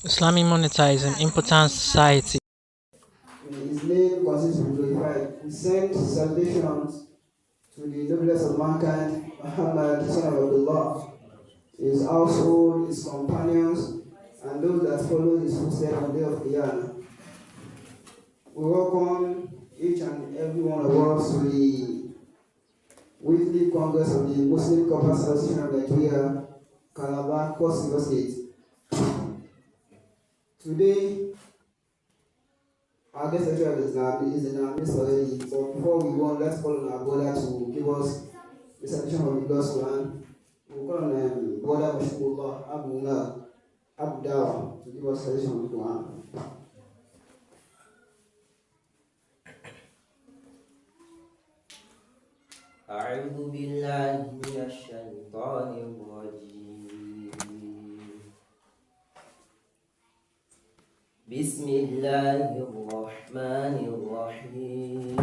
Islamic monotheism, important society. May his name continue to be glorified. We send salutations to the noblest of mankind, Muhammad, son of Abdullah, his household, his companions, and those that follow his footsteps on the day of Qiyamah. We welcome each and every one of us to the weekly Congress of the Muslim Corporate Association of Nigeria, Calabar, Cross River State. Today, our guest lecturer is in our midst already, but before we go on, let's call on our brother to give us the citation of the God's Quran. We'll call on brother Mashmullah Abu Dawa to give us citation of the Quran. أعوذ بالله من الشيطان الرجيم. بسم الله الرحمن الرحيم.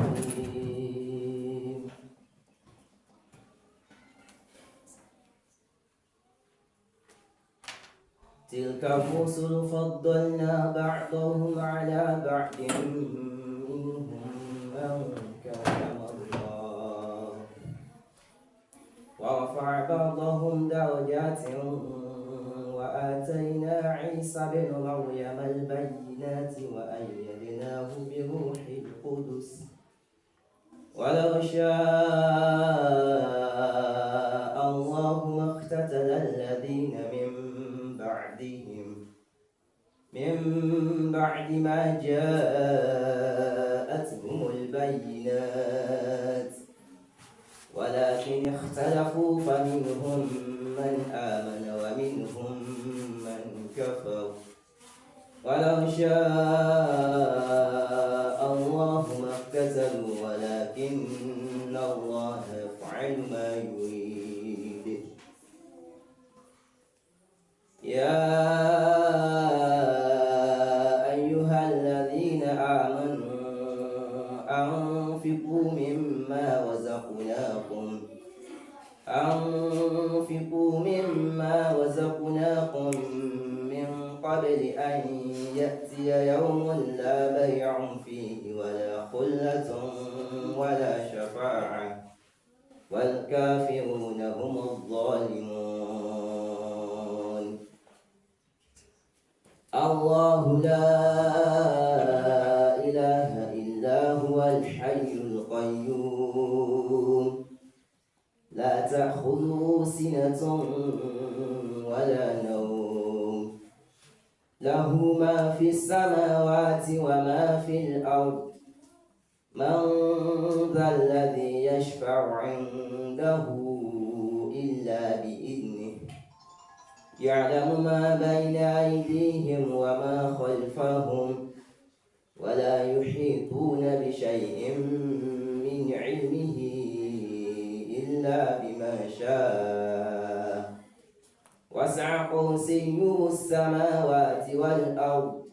تلك الرسل فضلنا بعضهم على بعض منهم من كلم الله ورفع بعضهم درجات وآتينا عيسى بن مريم البينات وأيدناه بروح القدس ولو شاء الله ما اقتتل الذين من بعد ما جاءتهم البينات ولكن اختلفوا فمنهم من آمن ومنهم من كفر ولو شاء الله ما اقتتلوا ولكن الله يفعل ما يريد. يا أيها الذين آمنوا أنفقوا مما رزقناكم من قبل أن يأتي يوم لا بيع فيه ولا خلة ولا شفاعة والكافرون هم الظالمون. الله لا إله إلا هو الحي القيوم لا تأخذه سنة ولا نوم له ما في السماوات وما في الأرض من ذا الذي يشفع عنده إلا بإذنه يعلم ما بين أيديهم وما خلفهم ولا يحيطون بشيء من علمه إلا بما شاء وسع كرسيه السماوات والأرض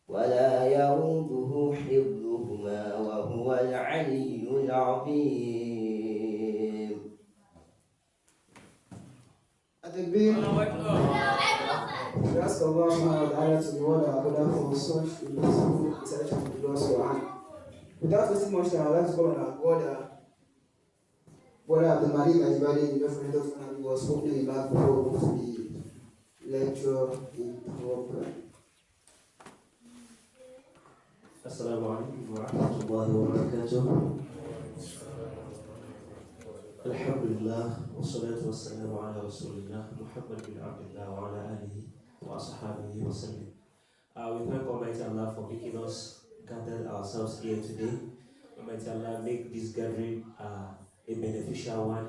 ولا يؤوده حفظهما وهو العلي العظيم. At-Takbir. We ask Allah subhanahu wa ta'ala to reward our brother for such a beautiful selection of the God's Quran. Without wasting much time, I'd like to call on our brother Abdul Malik Ajibadi, the friend of who was opening the back before we move to the lecture in CORPER'S. السلام عليكم ورحمة الله وبركاته. الحمد لله والصلاة والسلام على رسول الله محمد بن عبد الله وعلى آله وأصحابه وسلم. We thank Almighty Allah for making us gather ourselves here today. Almighty Allah make this gathering a beneficial one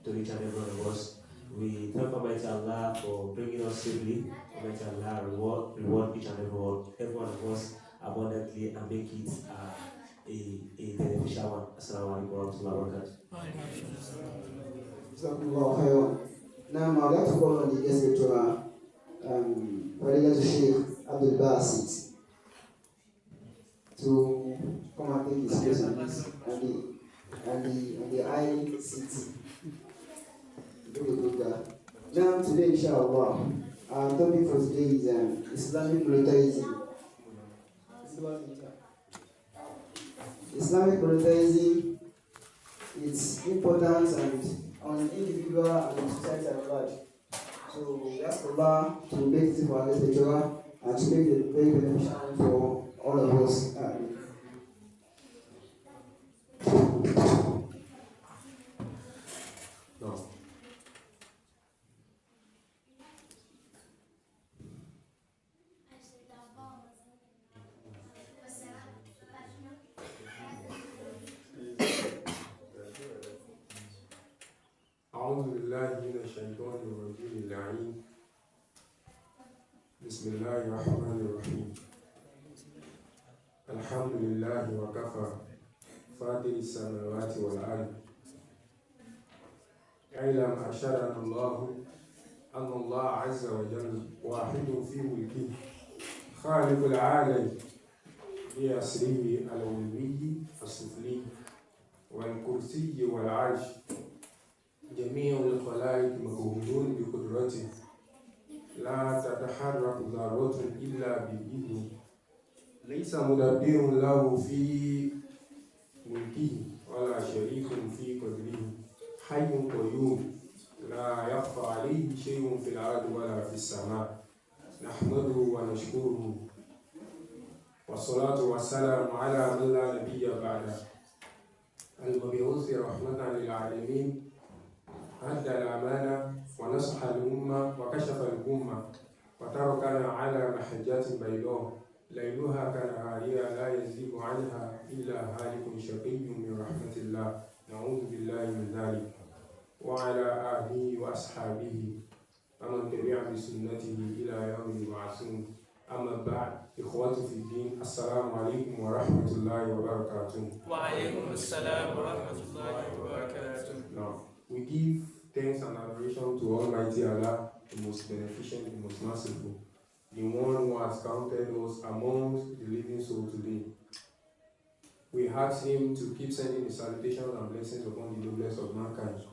to each and every one of us. We thank Almighty Allah for bringing us safely. Almighty Allah reward each and every one of us abundantly and make it a beneficial one. Assalamu alaikum warahmatullahi wabarakatuh. Now, I'd like to call on the guest lecturer, Fadilatu Sheikh Abdul Basit, to come and take his place on this and the high seat. Now, today, inshallah, our topic for today is Islamic monotheism. Islamic monotheism, its importance and on an individual and society at large. So we ask Allah to make it for our lecturer and to make it very beneficial for all of us. No. أعوذ بالله من الشيطان الرجيم اللعين. بسم الله الرحمن الرحيم. الحمد لله وكفى فاطر السماوات والأرض. اعلم أشهدنا الله أن الله عز وجل واحد في ملكه خالق العالم بأسره العلوي السفلي والكرسي والعرش. جميع الخلائق مقهورون بقدرته لا تتحرك ذرة إلا بإذنه. ليس مدبر له في ملكه ولا شريك في قدره. حي قيوم لا يخفى عليه شيء في الأرض ولا في السماء. نحمده ونشكره والصلاة والسلام على من لا نبي بعده المبعوث رحمة للعالمين. أدى الأمانة ونصح الأمة وكشف الأمة وتركنا على محجات بيضاء ليلها كنهارها لا يزيغ عنها إلا هالك شقي من رحمة الله. نعوذ بالله من ذلك. وعلى آله وأصحابه ومن تبع بسنته إلى يوم يبعثون. أما بعد، إخوة في الدين، السلام عليكم ورحمة الله وبركاته. وعليكم السلام ورحمة الله وبركاته. Now, we give thanks and adoration to Almighty Allah, the most beneficent, the most merciful, the one who has counted us amongst the living soul today. We ask him to keep sending his salutations and blessings upon the noblest of mankind,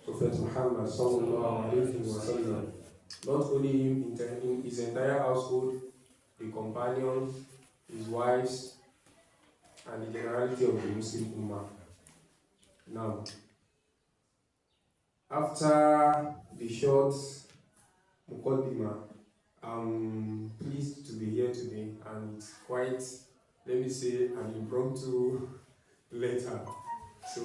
Prophet Muhammad sallallahu alaihi wasallam. Not only him, in his entire household, the companions, his wives, and the generality of the Muslim Ummah. Now, after the short Muqaddimah, I'm pleased to be here today, and it's quite, let me say, an impromptu letter. So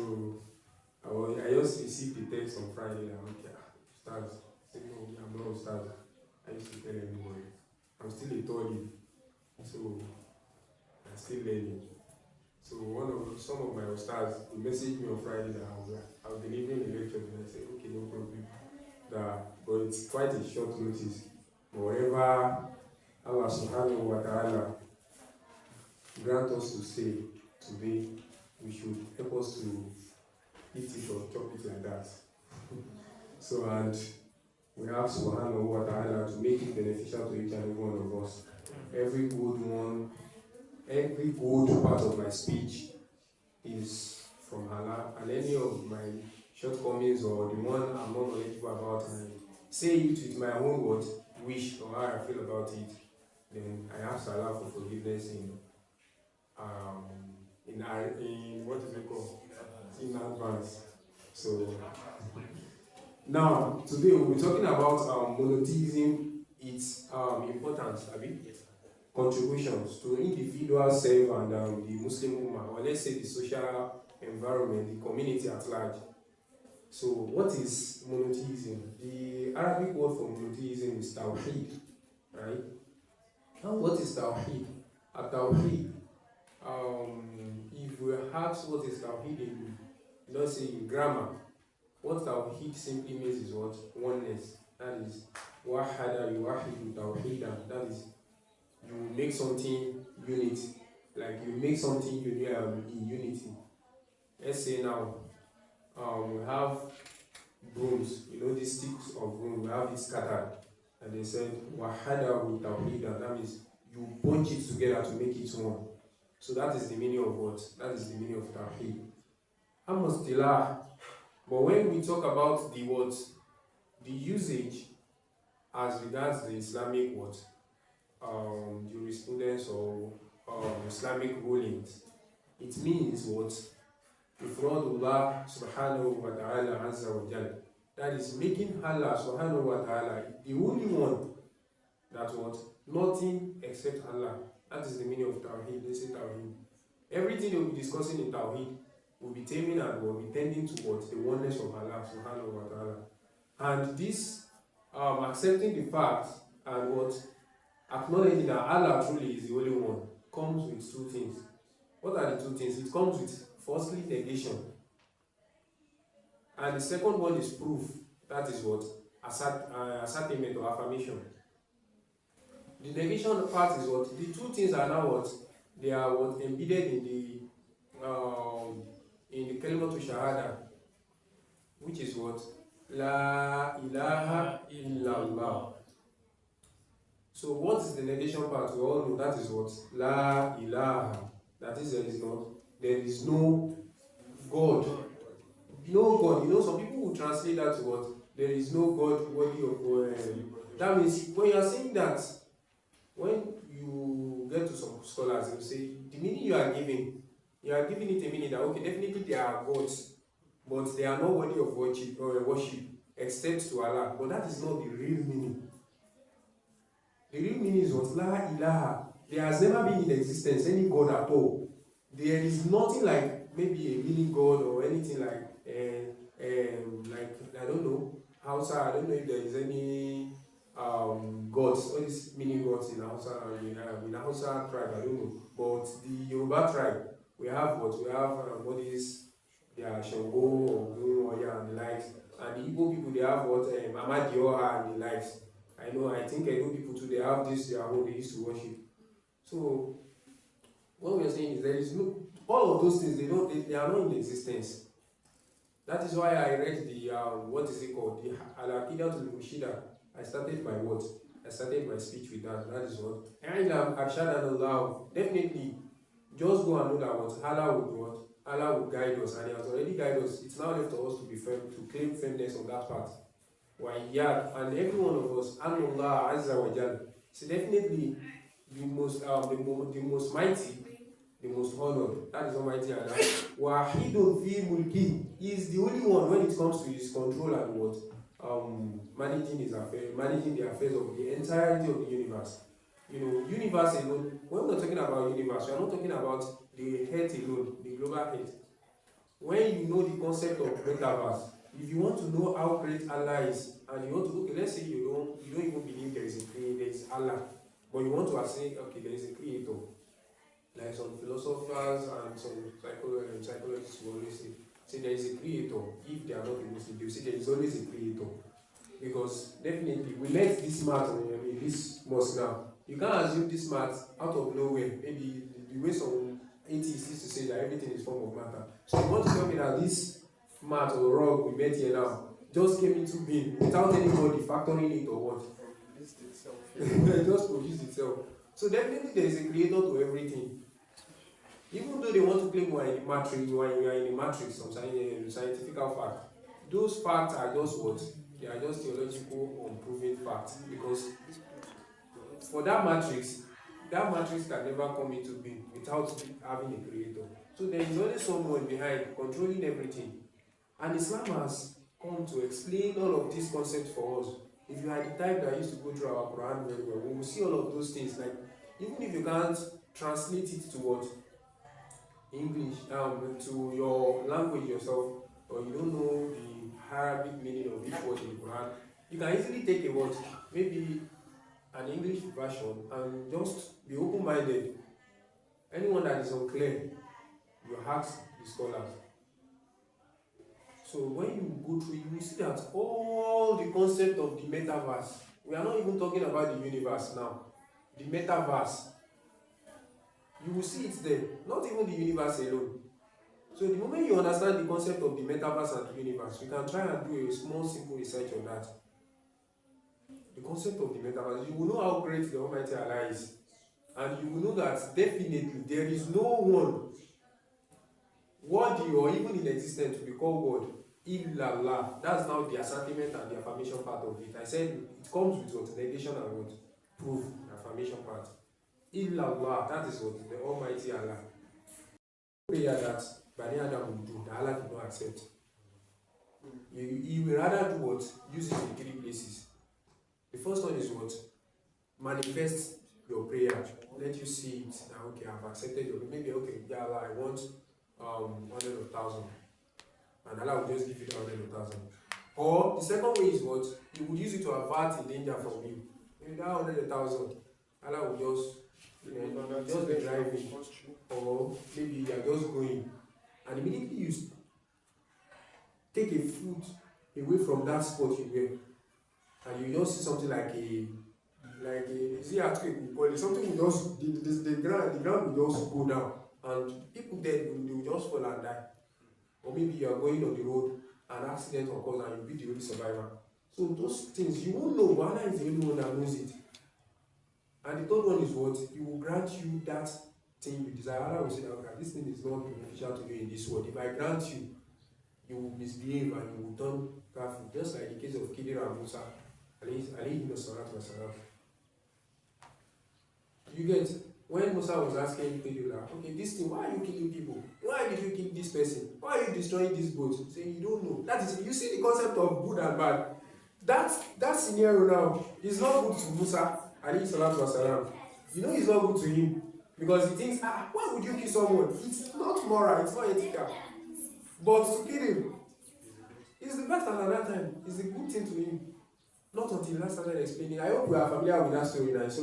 I just received the text on Friday. I'm like, Ustaz, no, I'm not Ustaz. I used to tell everybody, I'm still a Tory, so I'm still learning. So some of my Ustaz, they messaged me on Friday that I'll be delivering a lecture, and I said, okay, no problem. But it's quite a short notice. Whatever Allah subhanahu wa ta'ala grant us to say today, we should help us to eat it or chop it like that. So, and we ask subhanahu wa ta'ala to make it beneficial to each and every one of us. Every good part of my speech is from Allah, and any of my shortcomings or the one I'm not knowledgeable about, and say it with my own words, wish or how I feel about it, then I ask Allah for forgiveness in what is it called? In advance. So now today we'll be talking about monotheism, its importance, contributions to individual self and the Muslim Ummah, or let's say the social environment, the community at large. So what is monotheism? The Arabic word for monotheism is tawheed, right? Now what is tawheed? A tawheed, if we ask what is tawheed in, let's say in grammar, what tawheed simply means is what? Oneness. That is wahada yuwahidu tawheedan. That is, you make something unit, like you make something in unity. Let's say now, we have brooms, these sticks of broom, we have it scattered, and they said wahadahu tawheedan. That means you bunch it together to make it one. So that is the meaning of what? That is the meaning of tawheed. Amastilah. But when we talk about the words, the usage as regards the Islamic words, Islamic rulings. It means what? Ifradullah subhanahu wa ta'ala azza wa jal. That is making Allah subhanahu wa ta'ala the only one that what? Nothing except Allah. That is the meaning of Tawheed. They say Tawheed. Everything they will be discussing in Tawheed will be aiming and will be tending towards the oneness of Allah subhanahu wa ta'ala. And this accepting the fact and what? Acknowledging that Allah truly is the only one comes with two things. What are the two things? It comes with firstly negation. And the second one is proof. That is what? Assertment or affirmation. The negation part is what? The two things are now what? They are what? Embedded in the kalimatu shahada, which is what? La ilaha illallah. So what is the negation part? We all know that is what? La ilaha. That is there is no God. No God. You know, some people will translate that to what? There is no God worthy of that means when you are saying that, when you get to some scholars, they will say the meaning you are giving it a meaning that okay, definitely there are gods, but they are not worthy of worship except to Allah. But that is not the real meaning. The real meaning is what? La ilaha. There has never been in existence any God at all. There is nothing like maybe a mini God or anything like I don't know, Hausa. I don't know if there is any gods, all these mini gods in Hausa, in Hausa tribe, I don't know. But the Yoruba tribe, we have what? We have what is their Shango, Oya and the likes. And the Igbo people, they have what? Amadioha and the likes. I think Edo people too, they have this, their own, they used to worship. So, what we are saying is there is no, all of those things, they are not in existence. That is why I read the, what is it called? The Al-Aqidah to the Mushida. I started my what? I started my speech with that. That is what? Definitely, just go and know that what? Allah would what? Allah would guide us, and He has already guided us. It's now left to us to be firm, to claim firmness on that part. Why, yeah, and every one of us, Allah Azza wa Jal. So definitely, the most mighty, the most honored, that is Almighty Allah. Wahidun fi mulki, He is the only one when it comes to His control and what? Managing His affairs, managing the affairs of the entirety of the universe. You know, universe alone, when we're talking about universe, we are not talking about the head alone, the global head. When you know the concept of metaverse, if you want to know how great Allah is, and you want to, okay, let's say you don't even believe there is a creator, there is Allah, but you want to say, okay, there is a creator. Like some philosophers and some psychologists will always say there is a creator. If they are not a Muslim, they will say there is always a creator. Because definitely, we met this math in this mosque now. You can't assume this math out of nowhere. Maybe the way some atheists used to say that everything is form of matter. So you want to tell me that this math or rock we met here now just came into being without anybody factoring it or what? It just produced itself. So definitely there is a creator to everything. Even though they want to claim we are in the matrix, some scientific fact, those facts are just what? They are just theological unproven facts. Because for that matrix can never come into being without having a creator. So there is only someone behind controlling everything. And Islam has come to explain all of these concepts for us. If you are the type that used to go through our Quran very well, we will see all of those things. Like, even if you can't translate it to what? English, to your language yourself, or you don't know the Arabic meaning of each word in the Quran, you can easily take a word, maybe an English version, and just be open-minded. Anyone that is unclear, you ask the scholars. So when you go through, you will see that all the concept of the metaverse, we are not even talking about the universe now, the metaverse, you will see it there, not even the universe alone. So the moment you understand the concept of the metaverse and the universe, you can try and do a small, simple research on that. The concept of the metaverse, you will know how great the Almighty Allah is. And you will know that definitely there is no one worthy or even in existence to be called God. Illallah. That's now the assertment and the affirmation part of it. I said it comes with what? Negation and what? Proof, the affirmation part. Illallah, that is what the Almighty Allah. Prayer that Bani Adam will do, that Allah did not accept. You will rather do what? Use it in 3 places. The first one is what? Manifest your prayer. Let you see it. Now, okay, I've accepted your prayer. Maybe, okay, yeah, Allah, I want 100,000. And Allah will just give you 100,000. Or the second way is what? You would use it to avert a danger from you. Maybe that 100,000, Allah will just, just be driving. Or maybe you are just going. And immediately you take a foot away from that spot you were. And you just see something like a see earthquake, or something will just the ground will just go down, and people there they will just fall and die. Or maybe you are going on the road, an accident occurs and you be the only survivor. So those things you won't know, but Allah is the only one that knows it. And the third one is what? He will grant you that thing you desire. Allah will say that okay, this thing is not beneficial to you in this world. If I grant you, you will misbehave and you will turn kafir, just like the case of Khidir and Musa. Alayhi salatu wasalam. You get, when Musa was asking Khidir, okay, this thing, why are you killing people? Why did you kill this person? Why are you destroying this boat? Saying you don't know. That is, you see the concept of good and bad. That scenario now is not good to Musa, alayhi salatu wasalam. You know it's not good to him. Because he thinks, why would you kill someone? It's not moral, it's not ethical. But to kill him, it's the best at that time. It's a good thing to him. Not until I started explaining. I hope we are familiar with that story now. So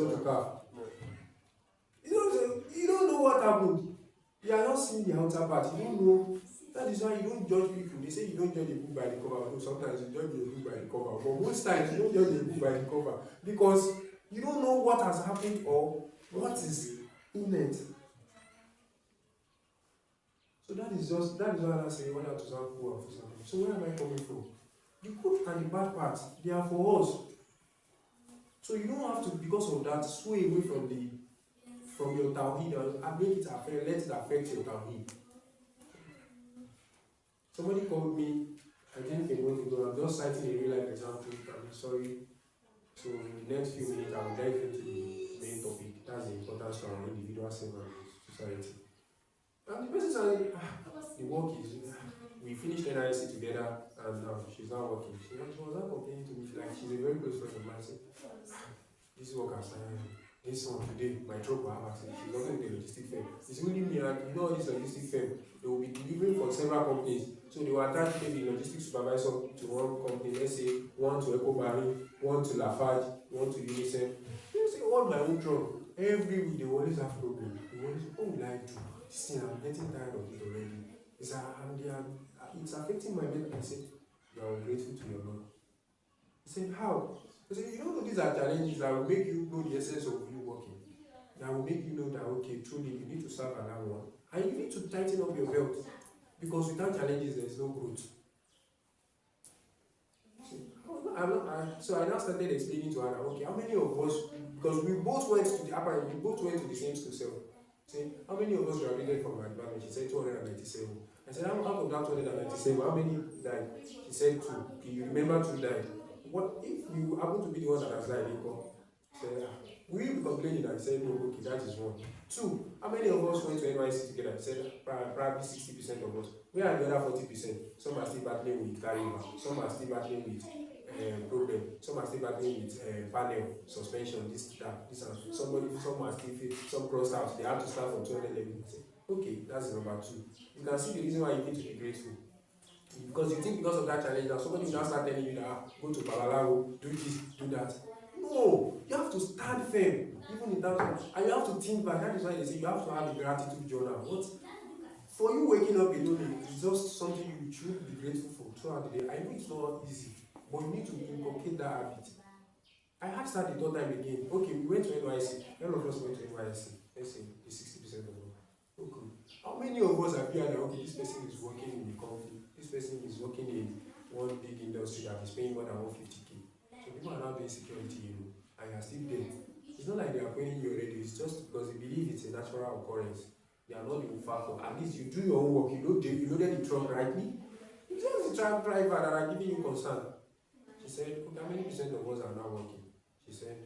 you don't know what happened. You are not seeing the outer part. You don't know. That is why you don't judge people. They say you don't judge a book by the cover. No, sometimes you judge a book by the cover. But most times you don't judge a book by the cover. Because you don't know what has happened or what is in it. So that is why I say one out to some poor for something. So where am I coming from? The good and the bad parts, they are for us. So you don't have to, because of that, sway away from your tawhid and make it affect, let it affect your tawhid. Somebody called me, I think a month ago. I'm just citing a real life example. I'm sorry. So in the next few minutes, I will dive into the main topic. That's the importance of our individual self and society. And the person said, the work is, we finished NIC together, and she's not working. She was not complaining to me, like she's a very close friend of mine. I said, this work has this one today, my truck will have accident. She's working in the logistic firm. It's only me, and you know all this logistic firm, they will be delivering for several companies. So they will attach maybe logistic supervisor to one company, let's say one to Eco Barry, one to Lafarge, one to Unicef. They say, all my own truck. Every week they always have problems. They always, what will I do? This thing, I'm getting tired of it already. It's affecting my mental. I said, you are ungrateful to your Lord. He said, how? I said, you don't know these are challenges that will make you know the essence of you working. That will make you know that, okay, truly you need to serve another one. And you need to tighten up your belt. Because without challenges, there is no growth. So I now started explaining to her, okay, how many of us, because we both went to the same school cell. Saying, how many of us graduated from my department? She said 297. I said, out of that 297, how many died? She said 2. You remember 2 died. What if you happen to be the one that has died? Said, will you be complaining? I said, no, okay, that is 1. 2, how many of us went to NYC together? I said, probably 60% of us. Where are the other 40%? Some are still battling with carryover. Some are still battling with problem. Some are still battling with panel, suspension, this, that, this, and some are still fit, some crossed out. They have to start from 200 level. Okay, that's number 2. You can see the reason why you need to be grateful. Because you think because of that challenge that somebody will now start telling you that go to Babalawo, do this, do that. No, you have to stand firm, even in that time. And you have to think back. That is why they say you have to have a gratitude journal. What? For you waking up alone, it's just something you should be grateful for throughout the day. I know it's not easy, but you need to inculcate that habit. I had started the third time again. Okay, we went to NYC. None of us went to NYC. Let's say the 60% of them. Okay. How many of us have heard that, okay, this person is working in the company, this person is working in one big industry that is paying more than 150K. So people are now doing security, and you are still there. It's not like they are paying you already, it's just because they believe it's a natural occurrence. They are not the factor. At least you do your own work, you loaded the truck rightly. It's just the truck driver that are giving you concern. She said, okay, how many percent of us are now working? She said,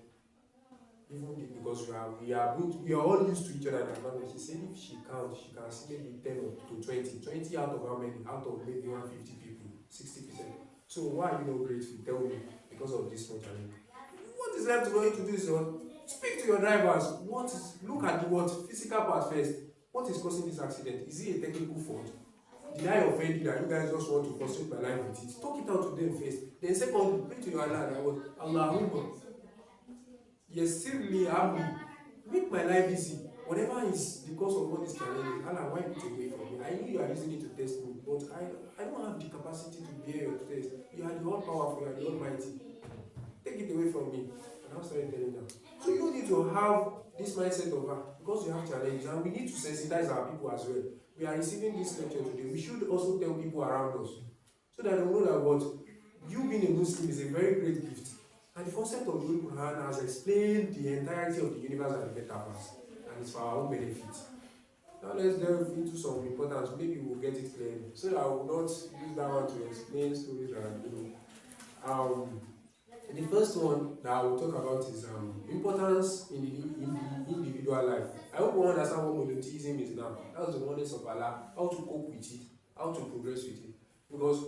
because we are all used to each other in the family. She said if she counts, she can see maybe 10 to 20. 20 out of how many? Out of maybe 150 people, 60%. So why are you not grateful? Tell me, because of this much. What is left for you to do is speak to your drivers. Look at the physical part first. What is causing this accident? Is it a technical fault? Did I offend you that you guys just want to frustrate my life with it? Talk it out to them first. Then secondly, pray to your Allah that Allahumma, yassirli amri, make my life easy. Whatever is the cause of all these challenges, Allah, wipe it away from me. I know you are using it to test me, but I don't have the capacity to bear your test. You are the all powerful, you are the almighty. Take it away from me. And I'll start telling them. So you don't need to have this mindset of because you have challenges, and we need to sensitize our people as well. We are receiving this lecture today. We should also tell people around us so that they know that what you being a Muslim is a very great gift. And the concept of the Holy Quran has explained the entirety of the universe and the metaverse, and it's for our own benefit. Now let's delve into some importance. Maybe we'll get it clear. So that I will not use that one to explain stories that the first one that I will talk about is importance in the individual life. I hope you understand what monotheism is now. That's the oneness of Allah, how to cope with it, how to progress with it. Because,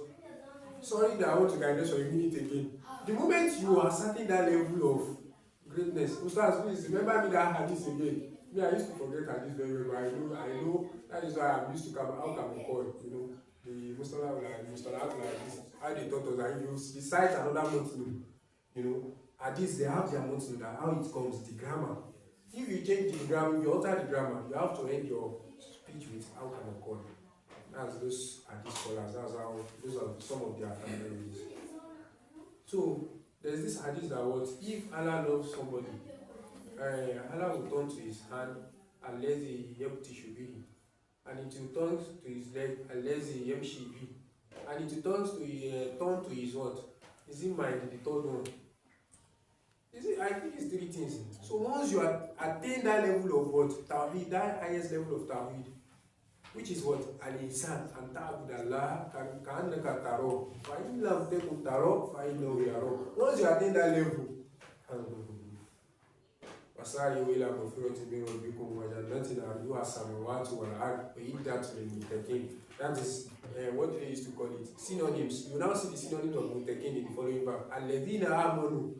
sorry that I want to guide us for a minute again. The moment you are setting that level of greatness, Ustaz, please remember me that hadith again. Me, I used to forget hadith very well, but I know that is why I'm used to come out and call, the Mustafa like this. How they taught us that you recite another month. At least they have their notes that how it comes, the grammar. If you change the grammar, if you alter the grammar, you have to end your speech with how can I call it. That's those are these scholars, those are some of their terminologies. So there's this hadith that what if Allah loves somebody, Allah will turn to his hand unless he should be, and it will turn to his leg unless he be, and it will turn to his what? Is it mind, the third one? I think it's three things. So once you attain that level of what? Tawheed, that highest level of Tawheed, which is what? Al-Insan, and ta'bud Allah, ka'annaka taro. Fa'in lam tekun taro, fa'innahu yaro. Once you attain that level, وَسَارِعُوا إِلَىٰ مَغْفِرَةٍ مِّن رَّبِّكُمْ وَجَنَّةٍ عَرْضُهَا السَّمَاوَاتُ وَالْأَرْضُ أُعِدَّتْ لِلْمُتَّقِينَ. That is what they used to call it. Synonyms. You now see the synonyms of muttaqin in the following verse. الَّذِينَ آمَنُوا.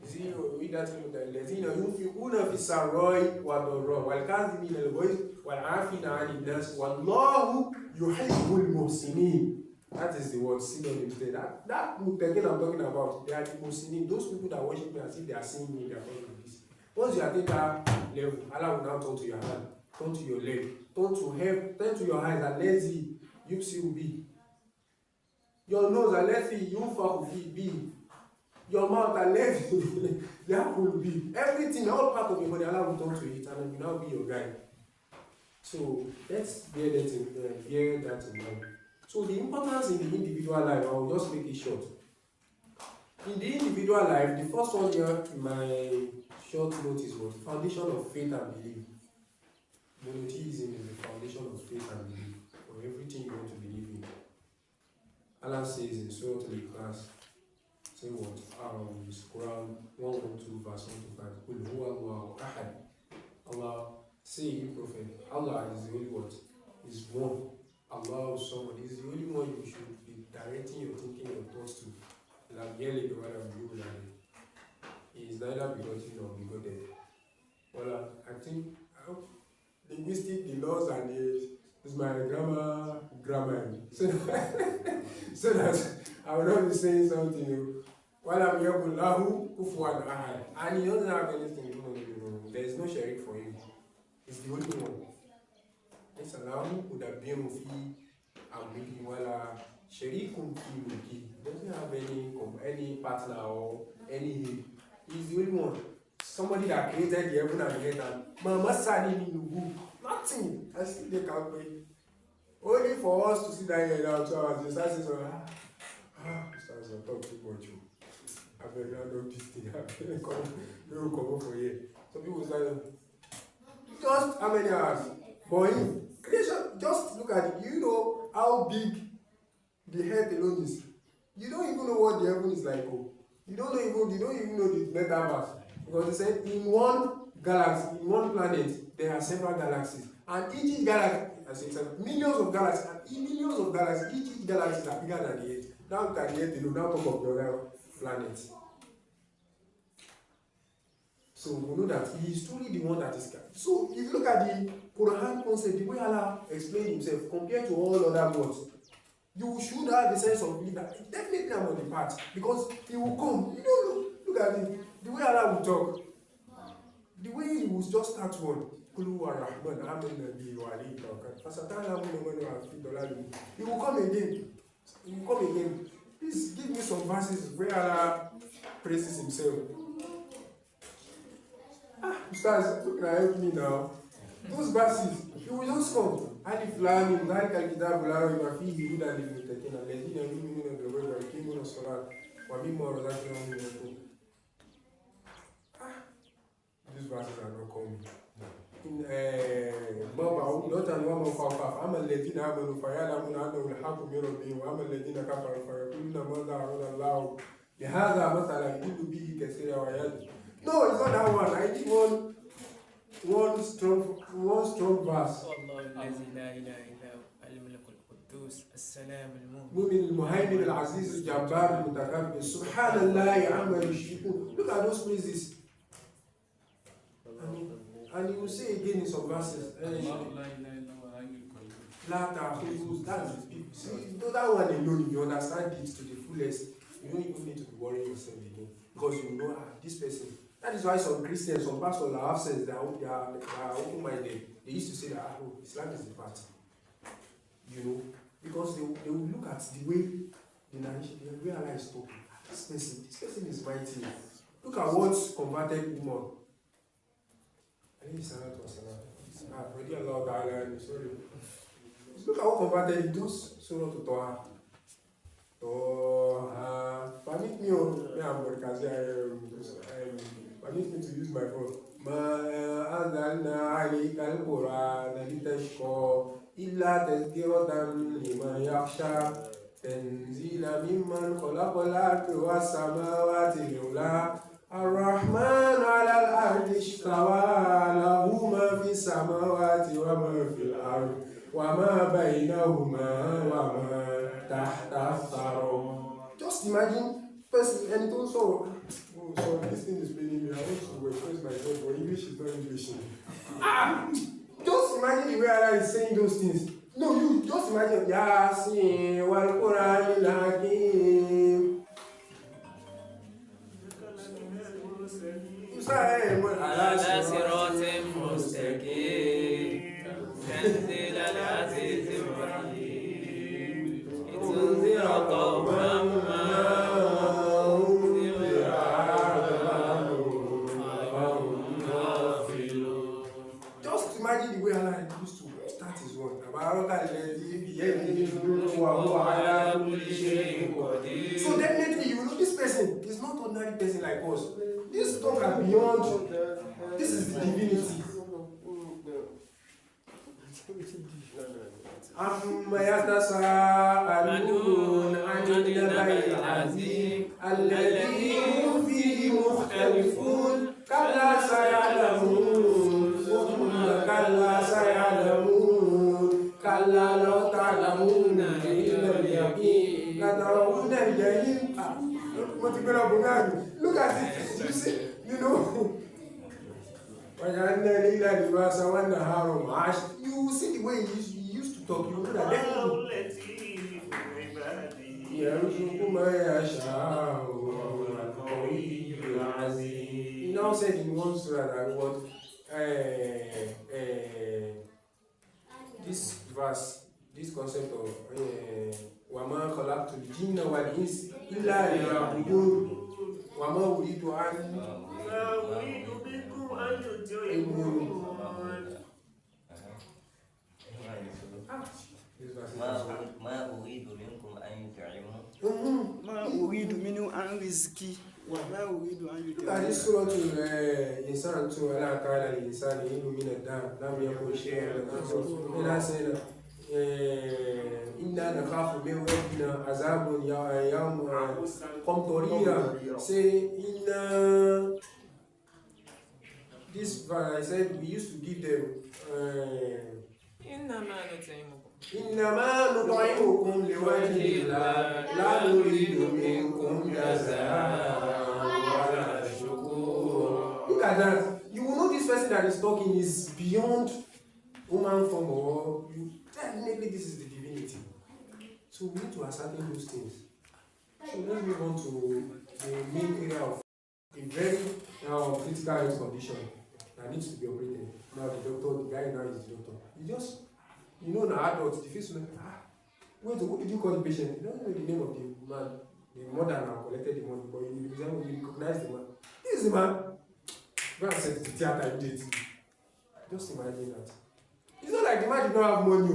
الَّذِينَ يُنْفِقُونَ فِي السَّرَّاءِ وَالضَّرَّاءِ وَالْكَاظِمِينَ الْغَيْظَ وَالْعَافِينَ عَنِ النَّاسِ وَاللَّهُ يُحِبُّ الْمُحْسِنِينَ. That is the word synonyms there. That muttaqin I'm talking about, they are the muhsinin, those people that worship me as if they are seeing me, they are following this. Once you attain that level, Allah will now turn to your hand, turn to your leg, turn to head, turn to your eyes, and let you see will be. Your nose, and let you will be. Your mouth, and let that will be. Everything, all part of your body, Allah will turn to it, and it will now be your guide. So let's bear that in mind. So the importance in the individual life, I will just make it short. In the individual life, the first one here in my short notice was the foundation of faith and belief. Monotheism is the foundation of faith and belief, or everything you want to believe in. Allah says in Surah Al-Ikhlas, say what? Quran 112 verse 1 to 5. Qul huwa Allahu ahad. Allah, say you prophet, Allah is the only one, is one. Allah someone is the only one you should be directing your thinking, your thoughts to. He is neither begotten nor begotten. Well, I think linguistic, the laws and is my grammar. So that I will not be saying something. While I'm here, and he doesn't have anything. No. There is no sharik for him. It's the only one. It's allowed could have been with Amriki Wala Sherikun Ki. Doesn't have any partner or any. He's the only one. Somebody that created the heaven and the earth. Mama Sani Nubu. Nothing. I see they can't pay. Only for us to sit down here now 2 hours. The start says, stars are talk too much. I've been around of this thing. They will come over here. Some people start. Just how many hours? For him. Creation, just look at it. You know how big the earth alone is. You don't even know what the heaven is like. Oh. You don't even know the metaverse. Because they said in one galaxy, in one planet, there are several galaxies. And each galaxy, as I said, millions of galaxies, and millions of galaxies, each galaxy are bigger than the Earth. Now look at the Earth, you now talk of the other planets. So we know that he is truly the one that is God. So if you look at the Quran concept, the way Allah explained himself compared to all other gods, you should have a sense of belief that definitely I'm on the path, because he will come. You know, look at it. The way Allah will talk, the way he will just start one. He will come again. He will come again. Please give me some verses where Allah praises himself. Ustaz, you can help me now. Those verses, he will just come. Alif Lam Mim, Zalika al-Kitabu la rayba fihi hudan lil-muttaqin alladhina yu'minuna bil-ghaibi wa yuqimuna as-salata wa mimma razaqnahum yunfiqun. These verses are not coming. In not and one of our أما الذين آمنوا فيعلمون أنه الحق من ربهم وأما الذين كفروا فيقولون ماذا أراد الله بهذا مثلا يضل به كثيرا ويهدي. No, it's not that one. I need one strong verse. مؤمن المهيمن العزيز الجبار المتكبر سبحان الله عما يشركون. Look at those praises. And he will say again in some verses. La ta'khudhuhu, that's the people. See, that one alone, if you understand it to the fullest, you don't even need to be worrying yourself again. Because you know, this person. That is why some Christians, some pastors have said that they are open-minded. They used to say that, oh, Islam is the path. You know, because they will look at the way the narration, they realize, oh, this person is mighty. Look at what converted woman. Sorry. Look at what converted just Surah to Toha. Permit me permit me to use my phone. ما أنزلنا عليك القرآن لتشقى إلا تذكرة لمن يخشى تنزيلا ممن خلق الأرض والسماوات العلى الرحمن على الأرض استوى له ما في السماوات وما في الأرض وما بينهما وما تحت الثرى. Just imagine person, and it also, so this thing is paining me. I want to express myself, but English is not English. Just imagine the way Allah is saying those things. No, you just imagine Yasin wal Quran al-Hakim. على صراط مستقيم تنزيل العزيز الرحيم لتنذر قوما ما أنذر آباؤهم فهم غافلون. Just imagine the way Allah used to start his word. So definitely you know this person is not ordinary person like us. This talk are beyond. This is the divinity. أما يتساءلون عن النبأ العظيم الذي هم فيه مختلفون كلا سيعلمون ثم كلا سيعلمون كلا لو تعلمون علم اليقين لترون الجحيم. Look at it. You see, you know. You see the way he used to talk. You know that definitely. He now said in one surah that what this verse, this concept of وَمَا خَلَقْتُ الْجِنَّ وَالْإِنسَ إِلَّا لِيَعْبُدُونِ وَمَا أُرِيدُ ما أريد منه أن رزقي وما أريد أن يطعمني. هذه سورة الإنسان ولا قال الإنسان إنه من الدهر لم يكن شيئا مذكورا. إنا نخاف من ربنا عذاب يوم قمطريرا. Say this verse, I said we used to give them. إنما نطعمكم لوجه الله لا نريد منكم جزاء ولا شكورا. Look at that. You will know this person that is talking is beyond human form, or definitely this is the divinity. So we need to ascertain those things. So let's move on to the main area of a very critical health condition that needs to be operated. Now the guy now is the doctor. You know, now adults, the first one, wait, what did you call the patient? You don't know the name of the man. The mother now collected the money, but you recognize the man. This is the man. Go and set the theater immediately. Just imagine that. It's not like the man did not have money,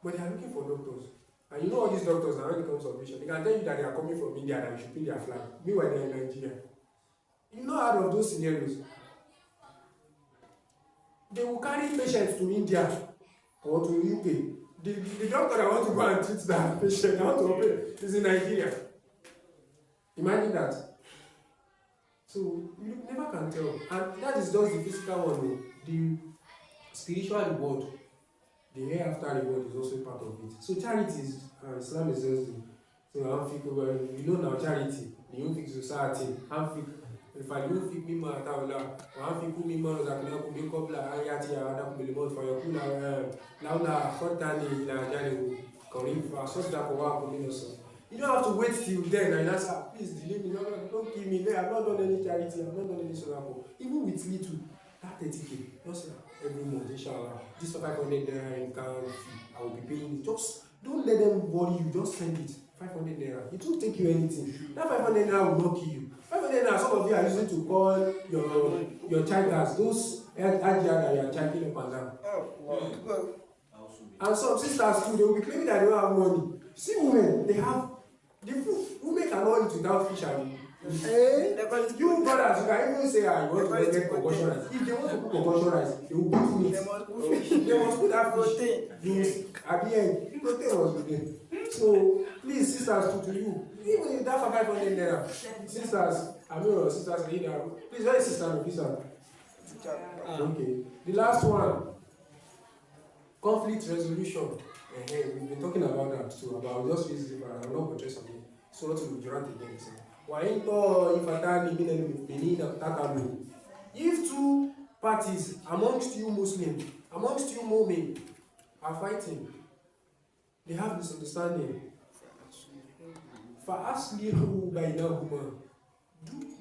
but they are looking for doctors. And you know all these doctors, now when it comes to operation, they can tell you that they are coming from India, that you should pay their flag. Meanwhile, they are in Nigeria. You know, out of those scenarios, they will carry patients to India or to UK. The doctor that wants to go and treat that patient, that want to operate, is in Nigeria. Imagine that. So you never can tell. And that is just the physical one. The spiritual reward, the hereafter reward is also part of it. So charity is, Islam is just so you know now charity, the Young Society, if I don't think me at all, I think me man that can be couple ayati ada kubilimo for your kula laula khotani la jani korif so that kwa kuminoso. You don't have to wait till then and ask, please delay me, don't give me there. I've not done any charity, I've not done any solapo. Even with little, that 30K, just every month, inshallah. This 500 naira in can I will be paying it. Just don't let them worry you, just send it. 500 naira. It won't take you anything. That 500 naira will not kill you. 500 naira, some of you are using to call your child as those Ajia that you are charging up and down. And some sisters too, they will be claiming that they don't have money. See women, they have the food. Women cannot eat without fish and you brothers, you can even say, you want to get concussion rice. If they want to put concussion rice, they will put meat. They must put that fish. At the end, protein was with them. So, please, sisters, to you, even if that for 500 naira, sisters, please, where is sister? Please, okay. The last one, conflict resolution. We've been talking about that too, about just physical, I'm not going to say something. So, not to be durant again. If two parties amongst you Muslims, amongst you Mu'min, are fighting, they have misunderstanding. فَأَصْلِحُوا بَيْنَهُمَا.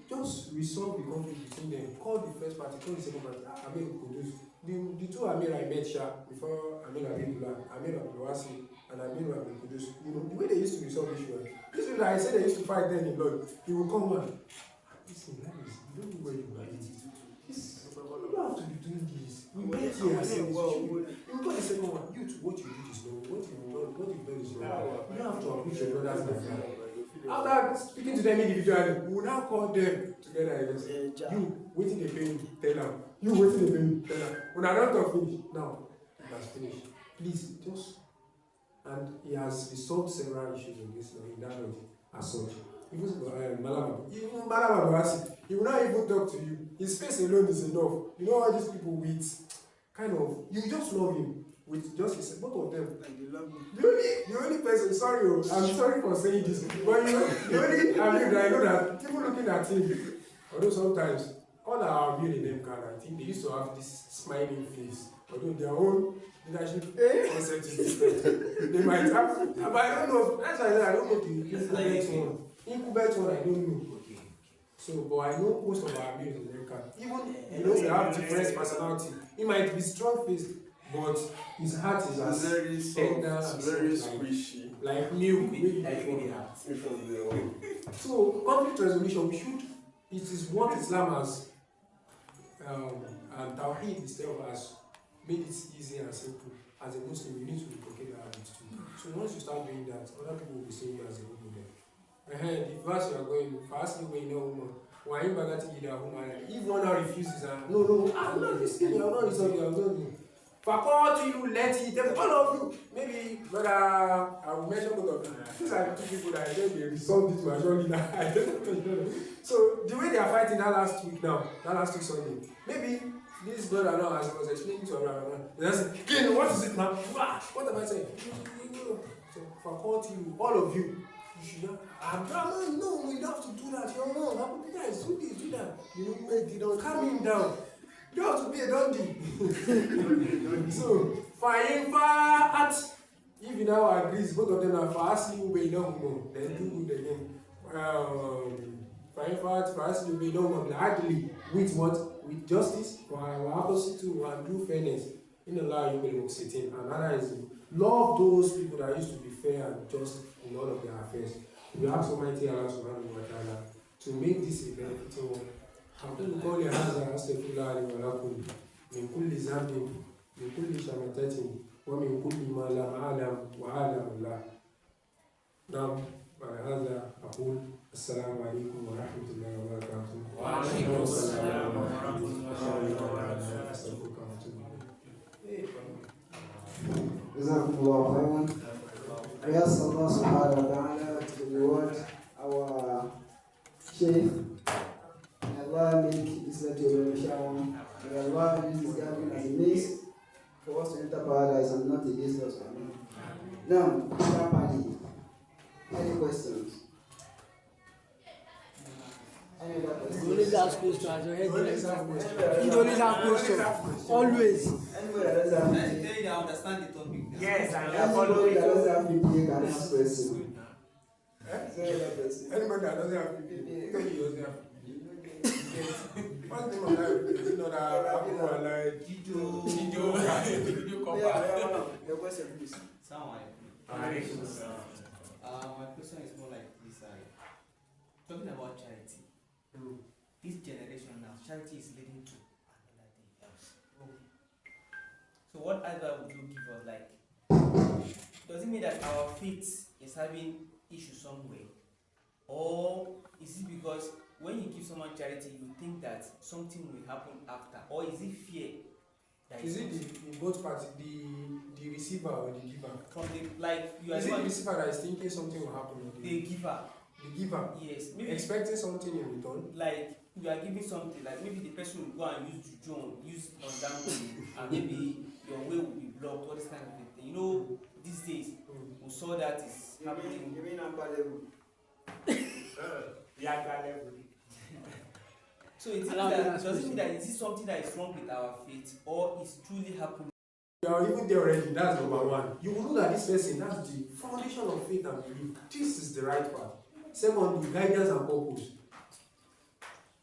Just resolve the conflict between them. Call the first party, call the second party. Amir Kudus. The two Amir I met before Amir Abdullah, Amir Abdulwasi, and Amir Abdul Kudus. You know, the way they used to resolve issues. This is I said they used to fight them in Lord. He will come and listen, guys, you don't know where you are. You don't have to be doing this. We met here as you will call the second one. You to what you did is wrong. What you've done is wrong. You don't have to approach your brothers like that. After speaking to them individually, we will now call them together and say, you waiting the pain, tell them. You waiting the pain, tell them. When I don't talk finish, now it has finished. Please just. And he has resolved several issues in this in that way as such. Even Malama, he will not even talk to you. His face alone is enough. You know all these people with kind of you just love him with just his, both of them. And they love him. The only person, sorry, I'm sorry for saying this, but the only I know that people looking at him, although sometimes all our view in them I think they used to have this smiling face. Although their own leadership concept is different. They might have, but I don't know. That's why I don't know the incubate one. Incubate one, I don't know. So, but I know most of our views in them even we have different personality. He might be strong faced, but his heart is as very tender, very squishy, like milk. So, conflict resolution, it is what Islam has and Tawheed itself has made it easy and simple. As a Muslim, you need to inculcate that habit too. So once you start doing that, other people will be seeing you as a good model. The verse you are going, fast you going no woman. If one now refuses, no, I'm not listening, I'm not listening. Faculty, you let it, all of you. Maybe, but I will mention both of you. These are the two people that I think they resolved it maturely now. I don't know. So, the way they are fighting that last week Sunday, maybe this brother now, as I was explaining to her, they just say, what is it now? What am I saying? So, faculty, all of you, you should not. No, you don't have to do that. You're wrong. How could you guys do this, do that? You know, calm him down. You have to be a dundee. So, far if you now agree, both of them are fast, you will not know. Then do good again. Fast, you will not know. Hardly with what? With justice, or opposite to and do fairness. In Allah, you will sit in. Another is love those people that used to be fair and just in all of their affairs. We ask Almighty Allah subhanahu wa ta'ala to make this a benefiting one. أقول قولي هذا أستغفر الله لي ولكم من كل ذنب من كل شماتة ومن كل ما لا أعلم وأعلم الله. نعم هذا أقول السلام عليكم ورحمة الله وبركاته. وعليكم السلام ورحمة الله وبركاته. أستغفرك وأتوب إليك. جزاكم الله خيرا. We ask Allah subhanahu wa ta'ala to reward our Sheikh. May Allah make Islam to be Shawam. May Allah use this gathering as a means for us to enter paradise and not against us. Now, properly, any questions? Any other questions? You always ask questions. You always ask questions. Always. Anybody that doesn't have I tell you, I understand the topic. Yes, and you are anybody following. that doesn't have PPA can ask questions. Anybody that doesn't have PPA, tell you doesn't have What's the name of that? You know that Apple or like Video Your question, please. My question is more like this. Talking about charity. This generation now, charity is leading to another thing else. So what advice would you give us? Like, does it mean that our faith is having issues somewhere? Or is it because when you give someone charity, you think that something will happen after? Or is it fear? That is it in both parties, the receiver or the giver? From the, like, you are Is it the receiver that is thinking something will happen? Or the giver? The giver? Yes. Maybe Expecting something in return? like you are giving something, like maybe the person will go and use juju, use on that and maybe your way will be blocked, all this kind of thing. You know, these days we saw that is happening. You mean upper level? the actual level. So it does it mean that is it something that is wrong with our faith, or is truly happening? You are even there already, that's number one. You will know that this person, that's the foundation of faith and belief. This is the right path. Secondly, guidance and purpose.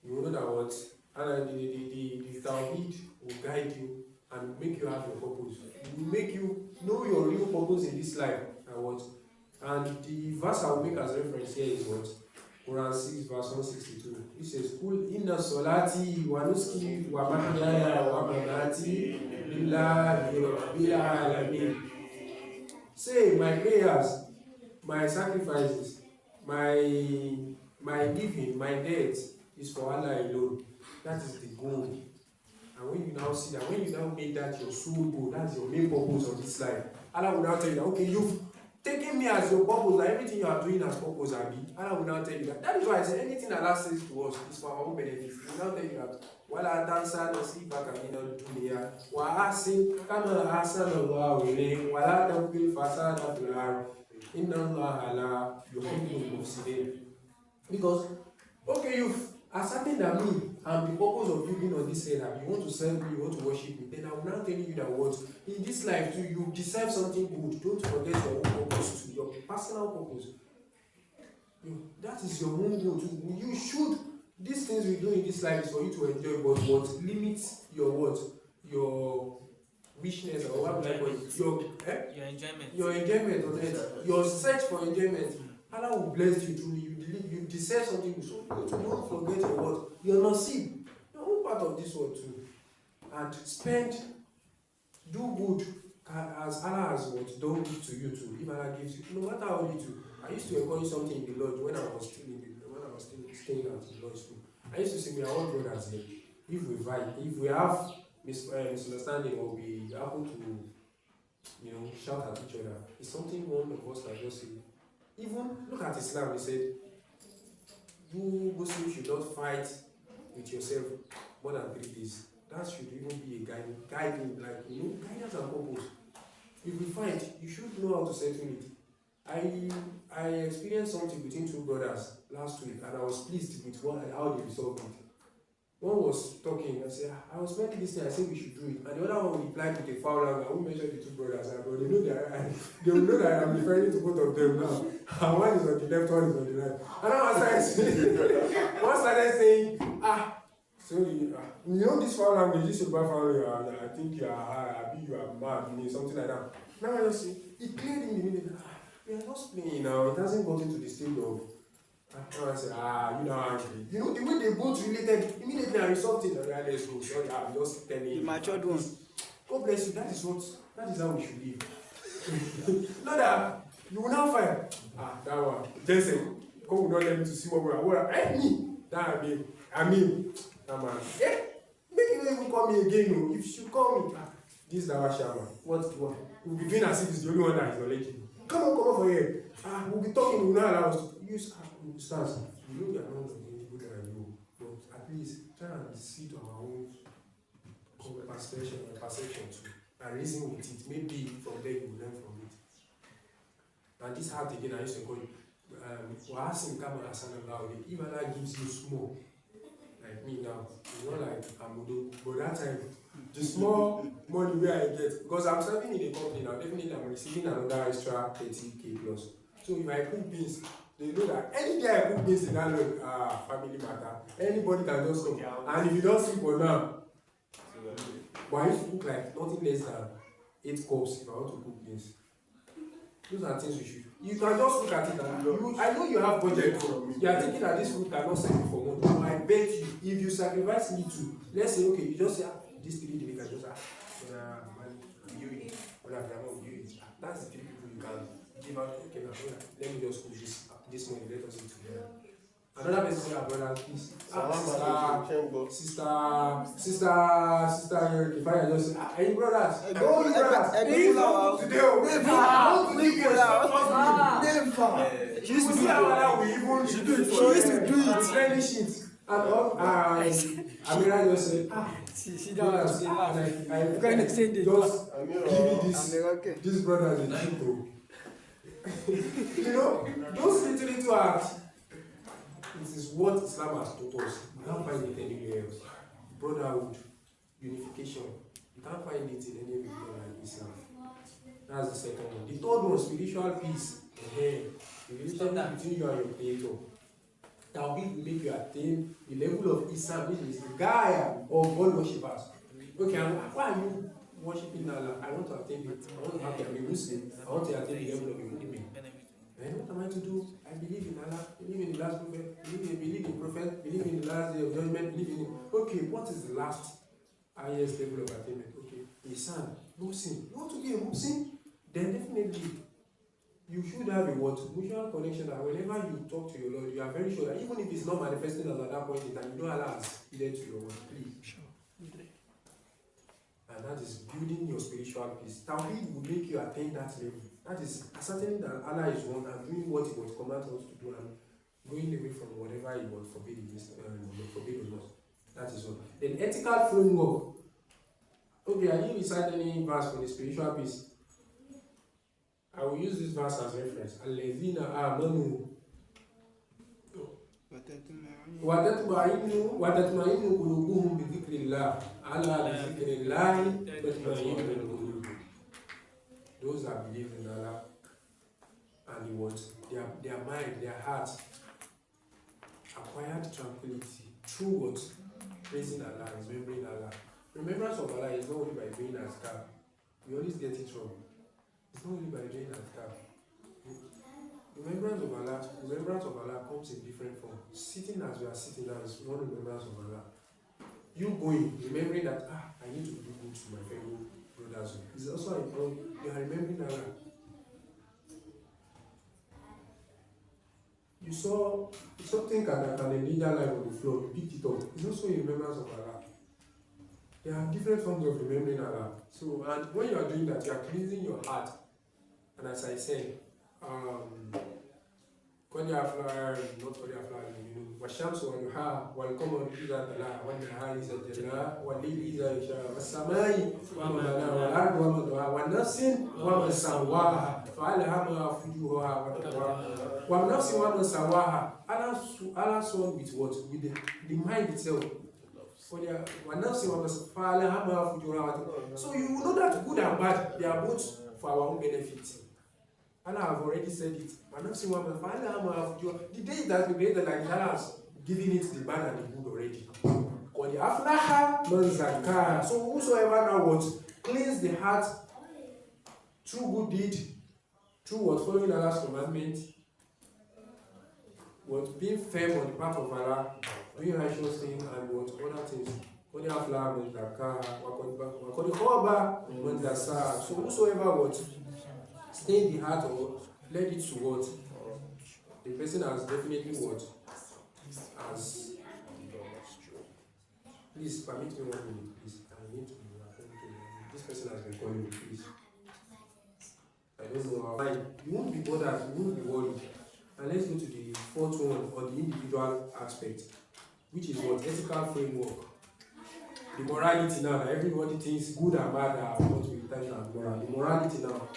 You will know that what? And the Tawhid will guide you and make you have your purpose. It will make you know your real purpose in this life. And what? And the verse I will make as reference here is what? Quran 6 verse 162. It says, Kul inna solati wa nuski wa mahyaya wa mamati lillahi rabbil alamin. Say, my prayers, my sacrifices, my giving, my death is for Allah alone. That is the goal. And when you now see that, when you now make that your sole goal, that's your main purpose of this life, Allah will now tell you that, okay, you've taken me as your purpose, that everything you are doing as purpose, Abi. Allah will now tell you that. That is why I say anything Allah says to us is for our own benefit. He will now tell you that. وَلَا تَنْسَى نَصِيبَكَ مِنَ الدُّنْيَا وَأَحْسِنْ كَمَا أَحْسَنَ اللَّهُ إِلَيْكَ وَلَا تَبْغِ الْفَسَادَ فِي الْأَرْضِ إِنَّ اللَّهَ لَا يُحِبُّ الْمُفْسِدِينَ. Because, okay, you've ascertained that me and the purpose of you being on this earth, that you want to serve me, you want to worship me, then I will now tell you that what in this life too, you deserve something good. Don't forget your own purpose too, your personal purpose. That is your own goal too. You should. These things we do in this life is for you to enjoy, but what limits your what? Your wishness or what like your enjoyment. Your enjoyment on earth. Your search for enjoyment. Allah will bless you truly. You deserve something good. So don't forget your what? Your nasib. Your own part of this world too. And do good as Allah has what done good to you too. If Allah gives you, no matter how little. I used to encourage something in the Lord when I was still staying at the Lord's school. I used to say, we are all brothers here. If we fight, if we have misunderstanding or we happen to, shout at each other, it's something one of us can just say. Even look at Islam, he said, you Muslims should not fight with yourself more than 3 days. That should even be a guiding, guidance and purpose. If we fight, you should know how to settle it. I experienced something between 2 brothers last week, and I was pleased with how they resolved it. One was talking, I said, I was making this thing, I said we should do it. And the other one replied with a foul language. I won't mention the 2 brothers, but they will know that I'm referring to both of them now. And one is on the left, one is on the right. And I one started saying, so this foul language, this is bad foul language, I think you are high, you are mad, something like that. Now I just see, it cleared in the minute. We are just playing now, it hasn't gotten to the stage of, I said, you know, angry. You know, the way they both related, immediately I resolved it, let's go. Sorry, I'm just telling you. The matured one. God bless you, that is how we should live. Not that you will now find, that one. Just say, God will not let me to see what we are. Me, that man. Make you not even call me again. If you should call me, this is our shaman. What's the one? We'll be doing as if it's the only one that is knowledgeable. Come on for here. We'll be talking, we'll not allow us to use stance. You know we are not the people that I know, but at least try and see to our own perception too, and reason with it. Maybe from there you will learn from it. And this heart again, I used to call it, if Allah gives you small, like me now, it's not like Amudo, but that time, the small money where I get, because I'm serving in a company now, definitely I'm receiving another extra 30k plus. So if I cook beans, they know that any day I cook beans in that load, family matter. Anybody can just come. And if you don't sleep for now, but I used to cook like nothing less than 8 cups if I want to cook beans. Those are things you should. You can just look at it and I know you have budget for me. You are thinking that this food cannot sell you for money. But I bet you, if you sacrifice me too, let's say, okay, you just say, this 3 days, I just you eat. That's the 3 people you can give out. Okay, let me just cook this money, let us eat together. Another person say, brother, please. Sister, if I just say, hey, brothers, today, she used to do it. And Amira just said, she don't just give me this brother is a cheapo. Those little acts, it is what Islam has taught us. You can't find it anywhere else. Brotherhood, unification, you can't find it in any religion like Islam. That's the second one. The third one, spiritual peace. The relationship between you and your creator. That will make you attain the level of Islam, which is the guy of all worshippers. Okay, why are you worshiping Allah? I want to attain it. I want to have a Muslim. I want to attain the level of a Muslim. And what am I to do? I believe in Allah, believe in the last prophet, believe in prophet, believe in the last day of judgment, believe in. Okay, what is the last highest level of attainment? Okay, Islam, Muslim. You want to be a Muslim? Then definitely you should have a mutual connection that whenever you talk to your Lord, you are very sure that even if it's not manifesting at that point in time, you know Allah has led to your word. Please. Sure. And that is building your spiritual peace. Tawheed will make you attain that level. That is ascertaining that Allah is one and doing what He was commanded us to do and going away from whatever He was forbidden us. That is one. Then ethical framework. Okay, I didn't recite any verse for the spiritual peace. I will use this verse as reference. Alladhina amanu wa tatma'innu qulubuhum bi dhikrillah. Ala bi dhikrillah tatma'innu qulub. Those that believe in Allah and He wants their mind, their heart acquired tranquility through what? Praising Allah, remembering Allah. Remembrance of Allah is not only by doing azkar. We always get it wrong. It's not only by doing azkar. Remembrance of Allah comes in different forms. Sitting as we are sitting down is one remembrance of Allah. You going, remembering that I need to do good to my fellow brothers. It's also important. You are remembering Allah. You saw something can endanger life on the floor, you picked it up. It's also a remembrance of Allah. There are different forms of remembering Allah. So, and when you are doing that, you are cleansing your heart. And as I said, قد أفلح not قد أفلح المؤمنون والشمس والضحاها والقمر إذا تلاها والنهار إذا جلاها والليل إذا يغشاها والسماء وما بناها والأرض وما طحاها والنفس وما سواها فألهمها فجورها وتقواها والنفس وما سواها. Allah son with what? With the mind itself. والنفس وما سواها فألهمها فجورها وتقواها. So you know that good and bad, they are both for our own benefit. Allah have already said it. The day it has been created, like Allah has given it the bad and the good already. So whosoever now wants cleanse the heart through good deed, through what following Allah's commandment, what being firm on the path of Allah, doing righteous things and what other things. So whosoever what stay in the heart or let it to what? The person has definitely what? As please permit me 1 minute, please. I need to attend to this person has been calling me, please. I don't know how. You won't be bothered, you won't be worried. And let's go to the fourth one on the individual aspect, which is what? Ethical framework. The morality now, everybody thinks good and bad are what we touch and moral. The morality now.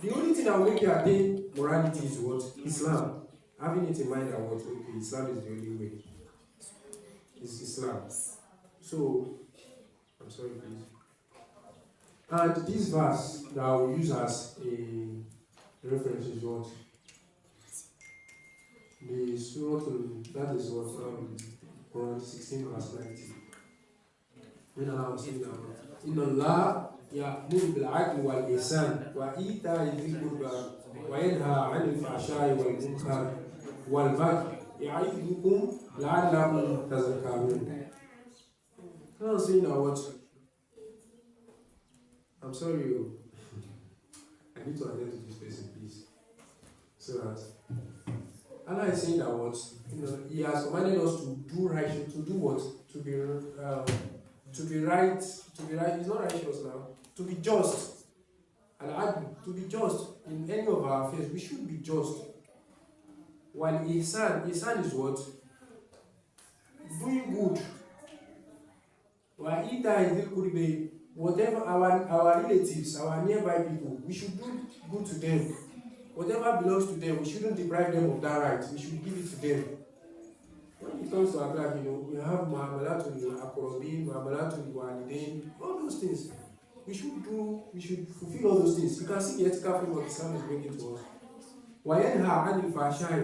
The only thing that will make you attain morality is what? Islam. Having it in mind that what? Okay, Islam is the only way. It's Islam. So, I'm sorry, please. And this verse that I will use as a reference is what? The surah, that is what? Quran 16 verse 90. When Allah was saying that, in Allah, يأمر بالعدل والإحسان وإيتاء ذي القربى وينهى عن الفحشاء والمنكر والبغي يعظكم لعلكم تذكرون. I'm saying now what? I'm sorry, I need to attend to this person, please. So that Allah is saying that what? He has commanded us to do righteous, to do what? To be right. It's not righteous now. To be just, to be just in any of our affairs, we should be just. While ihsan is what? Doing good. While ita is whatever our relatives, our nearby people, we should do good to them. Whatever belongs to them, we shouldn't deprive them of that right. We should give it to them. When it comes to Akhlaq, we have Muamalatul Aqrabin, Muamalatul Walidain, all those things. We should fulfill all those things. You can see the ethical framework Islam is bringing to us. وَيَنْهَى عَنِ الْفَحْشَاءِ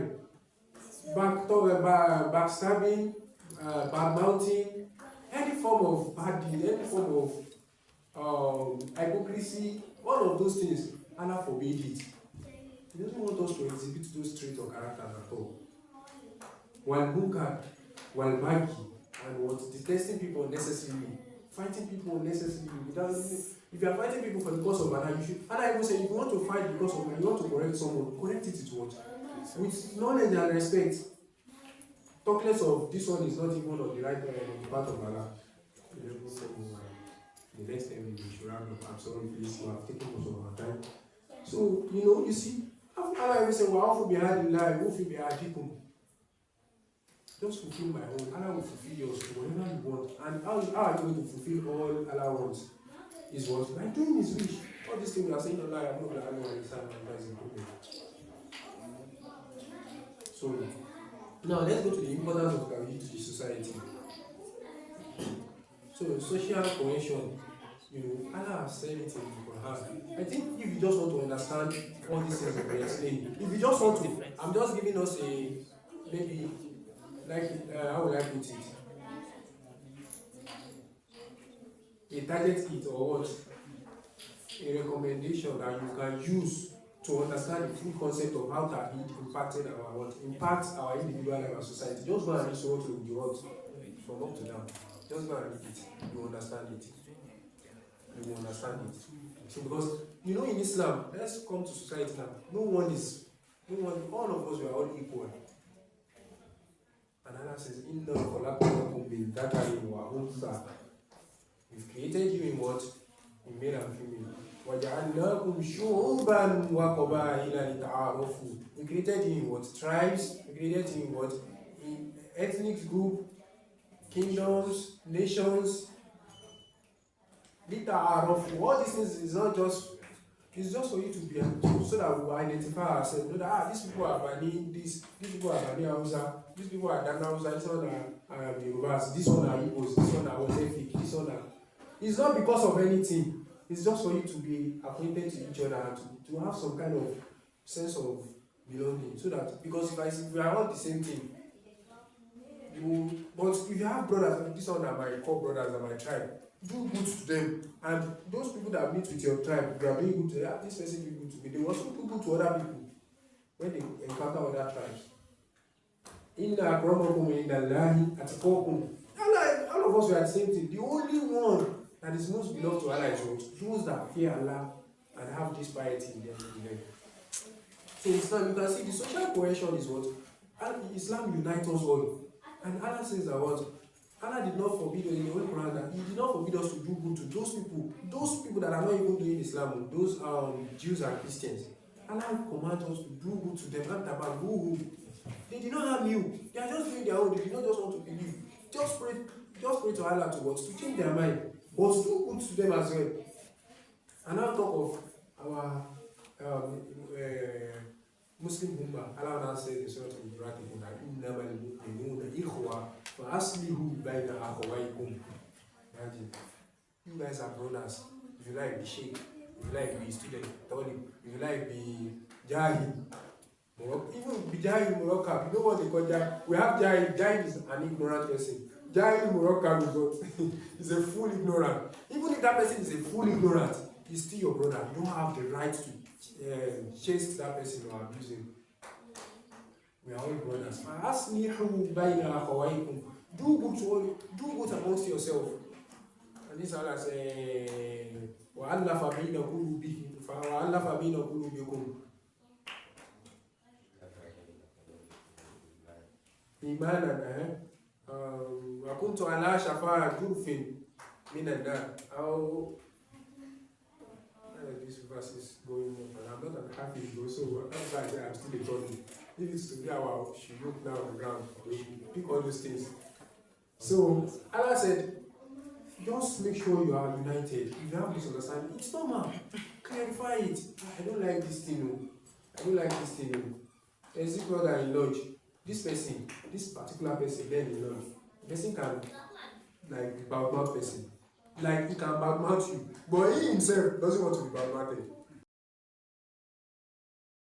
backstabbing, bad-mouthing, any form of bad deed, any form of hypocrisy, all of those things, Allah forbade it. He doesn't want us to exhibit those traits or characters at all. While munkar, while bagi, and what detesting people unnecessarily, fighting people unnecessarily without. If you are fighting people for the cause of Allah, you should. And I will say, if you want to fight because of Allah, you want to correct someone, correct it with what? With knowledge and respect. Talk less of this one is not even on the right part of Allah. The next time we should round up. I'm sorry, please, we have taken most of our time. So you see, Allah will say, "Wa'afu bihadillahi, wa'afu bihadikum." Just fulfill my own. Allah will fulfill yours, whatever you want. And how are you going to fulfill all Allah wants? Is what? By doing His wish. All these things we are saying, Allah, I'm not going to understand, and that's improvement. So, now let's go to the importance of Tawhid to the society. So, social cohesion, Allah has said it in the Quran. I think if you just want to understand all these things that we explain, if you just want to, I'm just giving us maybe. How would I put it? A target it or what? A recommendation that you can use to understand the full concept of how Tawhid impacts our individual and our society. Just go and read so to the words from up to down. Just go and read it. You understand it. You will understand it. So because in Islam, let's come to society now. All of us we are all equal. And Allah says, Inna khalaqnakum min dhakarin wa untha. We've created you in what? In male and female. وَجَعَلْنَاكُمْ شُعُوبًا وَقَبَائِلَ لِتَعَارَفُوا. We created you in what? Tribes. We created you in what? In ethnic group, kingdoms, nations. لِتَعَارَفُوا. All these things is not just, it's just for you to be so that we will identify ourselves. Know that these people are Bani, these people are Bani Hausa, these people are Dana Hausa, this one are Yorubas, this one are Igbos, this one are Otefic, this one are. It's not because of anything. It's just for you to be acquainted to each other and to have some kind of sense of belonging. So that, because if we are all the same thing, but if you have brothers, this one are my core brothers and my tribe, do good to them. And those people that meet with your tribe, you are doing good to them. This person do good to me. They also do good to other people when they encounter other tribes. Inna akramakum indallahi atqakum. All of us we are the same thing. The only one that is most beloved to Allah is what? Those that fear Allah and have this piety in them. So Islam, you can see the social cohesion is what? Islam unites us all. And Allah says that what? Allah did not forbid us in the Holy Quran that He did not forbid us to do good to those people that are not even doing Islam, those Jews and Christians. Allah commands us to do good to them. They did not harm you. They are just doing their own. They did not just want to believe. Just pray to Allah to what? To change their mind. But do good to them as well. And now talk of our Muslim Ummah. Allah now says in Surah Al-Ibrahim that إِنَّمَا الْمُؤْمِنُونَ إِخْوَةٌ فَأَصْلِحُوا بَيْنَ أَخَوَيْكُمْ. Imagine, you guys are brothers. If you like, be sheikh. If you like, be student. If you like, be jahil. Even be jahil Moroccan, you know what they call jahil? We have jahil. Jahil is an ignorant person. Jahil Moroccan is a full ignorant. Even if that person is a full ignorant, he's still your brother. You don't have the right to chase that person or abuse him. We are all brothers. فَأَصْلِحُوا بَيْنَ أَخَوَيْكُمْ. Do good amongst yourself. And this Allah says, وَأَلَّفَ بَيْنَ قُلُوبِكُمْ. إيمانا وكنت على شفا جرف من النار. This verse is going on, and I'm not an happy though, so that's why I say I'm still a toddler. If it's to be our, she look down on the ground, pick all those things. So Allah said, just make sure you are united. If you have misunderstanding, it's normal. Clarify it. I don't like this thing. I don't like this thing. There's this brother in lodge. This person, this particular person, then in lodge. The person can like badmouth person. Like he can badmouth you, but he himself doesn't want to be badmouthed.